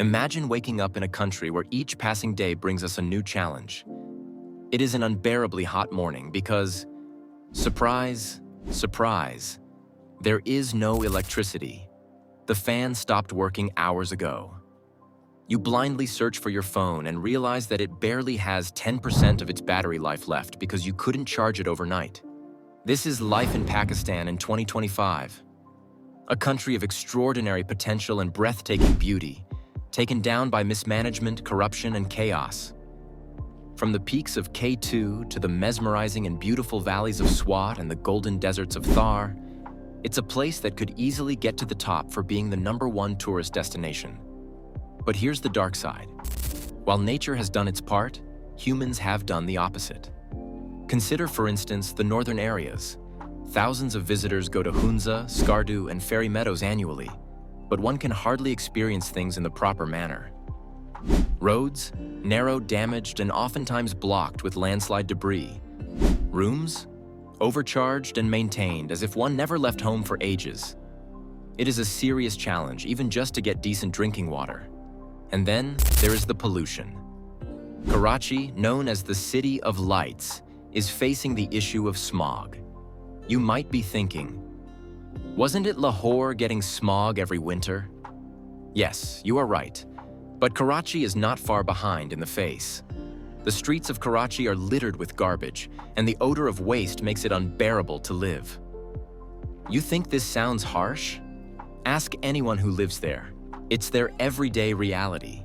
Imagine waking up in a country where each passing day brings us a new challenge. It is an unbearably hot morning because, surprise, surprise, there is no electricity. The fan stopped working hours ago. You blindly search for your phone and realize that it barely has 10% of its battery life left because you couldn't charge it overnight. This is life in Pakistan in 2025. A country of extraordinary potential and breathtaking beauty, taken down by mismanagement, corruption, and chaos. From the peaks of K2 to the mesmerizing and beautiful valleys of Swat and the golden deserts of Thar, it's a place that could easily get to the top for being the #1 tourist destination. But here's the dark side. While nature has done its part, humans have done the opposite. Consider, for instance, the northern areas. Thousands of visitors go to Hunza, Skardu, and Fairy Meadows annually, but one can hardly experience things in the proper manner. Roads, narrow, damaged, and oftentimes blocked with landslide debris. Rooms, overcharged and maintained as if one never left home for ages. It is a serious challenge, even just to get decent drinking water. And then there is the pollution. Karachi, known as the City of Lights, is facing the issue of smog. You might be thinking, wasn't it Lahore getting smog every winter? Yes, you are right. But Karachi is not far behind in the face. The streets of Karachi are littered with garbage, and the odor of waste makes it unbearable to live. You think this sounds harsh? Ask anyone who lives there. It's their everyday reality.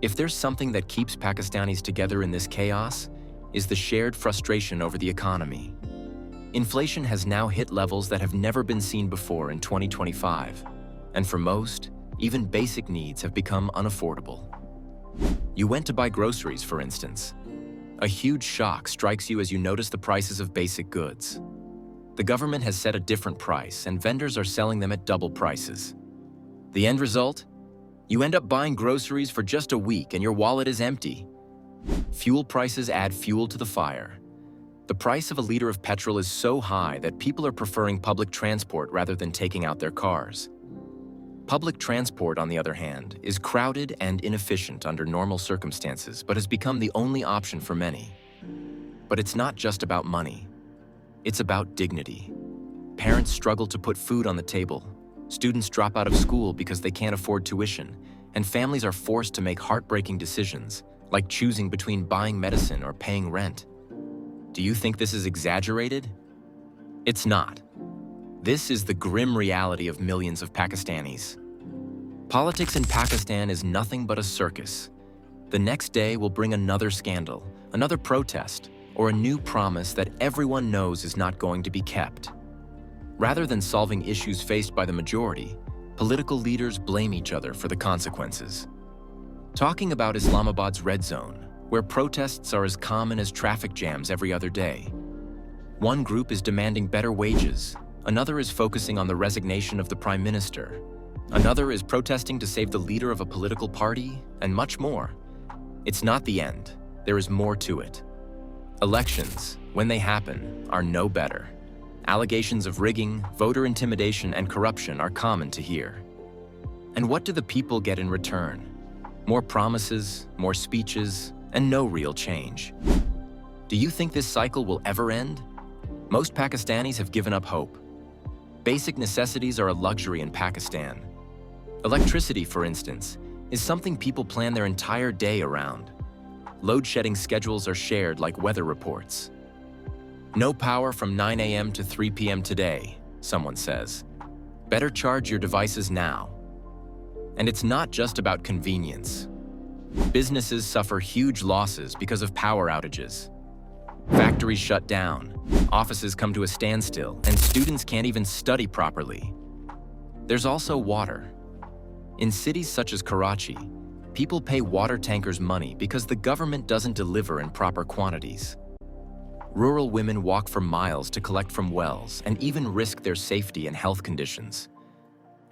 If there's something that keeps Pakistanis together in this chaos, is the shared frustration over the economy. Inflation has now hit levels that have never been seen before in 2025, and for most, even basic needs have become unaffordable. You went to buy groceries, for instance. A huge shock strikes you as you notice the prices of basic goods. The government has set a different price, and vendors are selling them at double prices. The end result? You end up buying groceries for just a week and your wallet is empty. Fuel prices add fuel to the fire. The price of a liter of petrol is so high that people are preferring public transport rather than taking out their cars. Public transport, on the other hand, is crowded and inefficient under normal circumstances, but has become the only option for many. But it's not just about money. It's about dignity. Parents struggle to put food on the table. Students drop out of school because they can't afford tuition, and families are forced to make heartbreaking decisions, like choosing between buying medicine or paying rent. Do you think this is exaggerated? It's not. This is the grim reality of millions of Pakistanis. Politics in Pakistan is nothing but a circus. The next day will bring another scandal, another protest, or a new promise that everyone knows is not going to be kept. Rather than solving issues faced by the majority, political leaders blame each other for the consequences. Talking about Islamabad's red zone, where protests are as common as traffic jams every other day. One group is demanding better wages, another is focusing on the resignation of the prime minister, another is protesting to save the leader of a political party, and much more. It's not the end. There is more to it. Elections, when they happen, are no better. Allegations of rigging, voter intimidation, and corruption are common to hear. And what do the people get in return? More promises, more speeches, and no real change. Do you think this cycle will ever end? Most Pakistanis have given up hope. Basic necessities are a luxury in Pakistan. Electricity, for instance, is something people plan their entire day around. Load-shedding schedules are shared like weather reports. No power from 9 a.m. to 3 p.m. today, someone says. Better charge your devices now. And it's not just about convenience. Businesses suffer huge losses because of power outages. Factories shut down, offices come to a standstill, and students can't even study properly. There's also water. In cities such as Karachi, people pay water tankers money because the government doesn't deliver in proper quantities. Rural women walk for miles to collect from wells and even risk their safety and health conditions.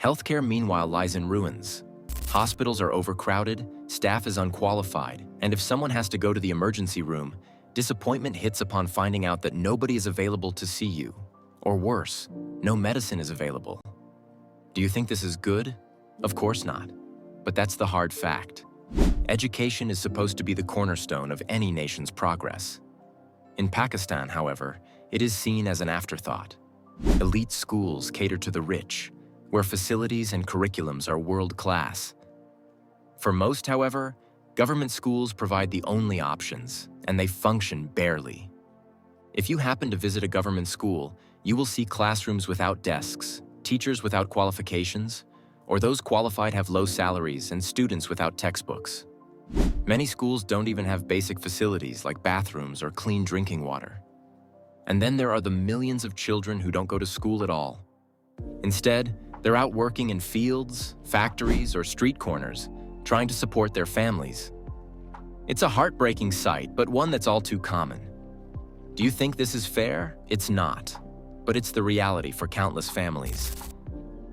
Healthcare, meanwhile, lies in ruins. Hospitals are overcrowded, staff is unqualified, and if someone has to go to the emergency room, disappointment hits upon finding out that nobody is available to see you. Or worse, no medicine is available. Do you think this is good? Of course not. but that's the hard fact. Education is supposed to be the cornerstone of any nation's progress. In Pakistan, however, it is seen as an afterthought. Elite schools cater to the rich, where facilities and curriculums are world-class. For most, however, government schools provide the only options, and they function barely. If you happen to visit a government school, you will see classrooms without desks, teachers without qualifications, or those qualified have low salaries and students without textbooks. Many schools don't even have basic facilities like bathrooms or clean drinking water. And then there are the millions of children who don't go to school at all. Instead, they're out working in fields, factories, or street corners, trying to support their families. It's a heartbreaking sight, but one that's all too common. Do you think this is fair? It's not, but it's the reality for countless families.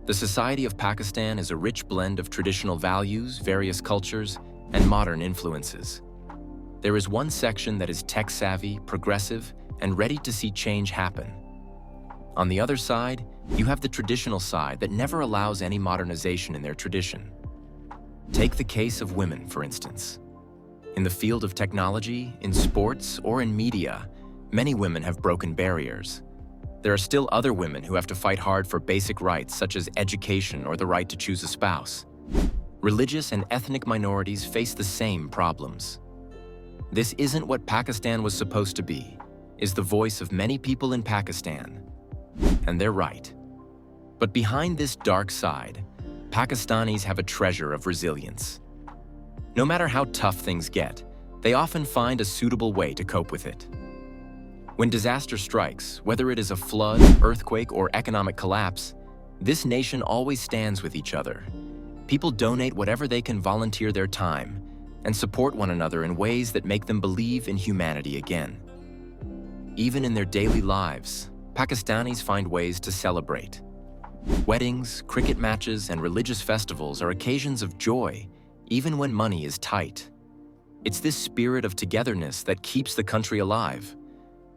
The society of Pakistan is a rich blend of traditional values, various cultures, and modern influences. There is one section that is tech-savvy, progressive, and ready to see change happen. On the other side, you have the traditional side that never allows any modernization in their tradition. Take the case of women, for instance. In the field of technology, in sports, or in media, many women have broken barriers. There are still other women who have to fight hard for basic rights such as education or the right to choose a spouse. Religious and ethnic minorities face the same problems. This isn't what Pakistan was supposed to be, is the voice of many people in Pakistan. And they're right. But behind this dark side, Pakistanis have a treasure of resilience. No matter how tough things get, they often find a suitable way to cope with it. When disaster strikes, whether it is a flood, earthquake, or economic collapse, this nation always stands with each other. People donate whatever they can, volunteer their time, and support one another in ways that make them believe in humanity again. Even in their daily lives, Pakistanis find ways to celebrate. Weddings, cricket matches, and religious festivals are occasions of joy, even when money is tight. It's this spirit of togetherness that keeps the country alive.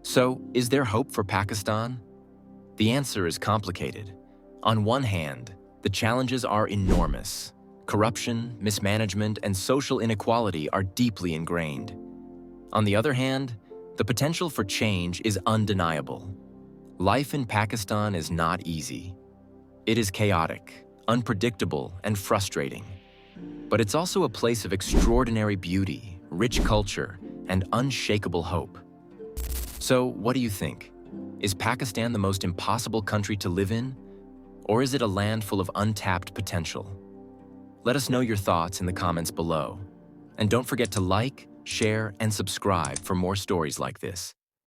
So, is there hope for Pakistan? The answer is complicated. On one hand, the challenges are enormous. Corruption, mismanagement, and social inequality are deeply ingrained. On the other hand, the potential for change is undeniable. Life in Pakistan is not easy. It is chaotic, unpredictable, and frustrating. But it's also a place of extraordinary beauty, rich culture, and unshakable hope. So, what do you think? Is Pakistan the most impossible country to live in? Or is it a land full of untapped potential? Let us know your thoughts in the comments below. And don't forget to like, share, and subscribe for more stories like this.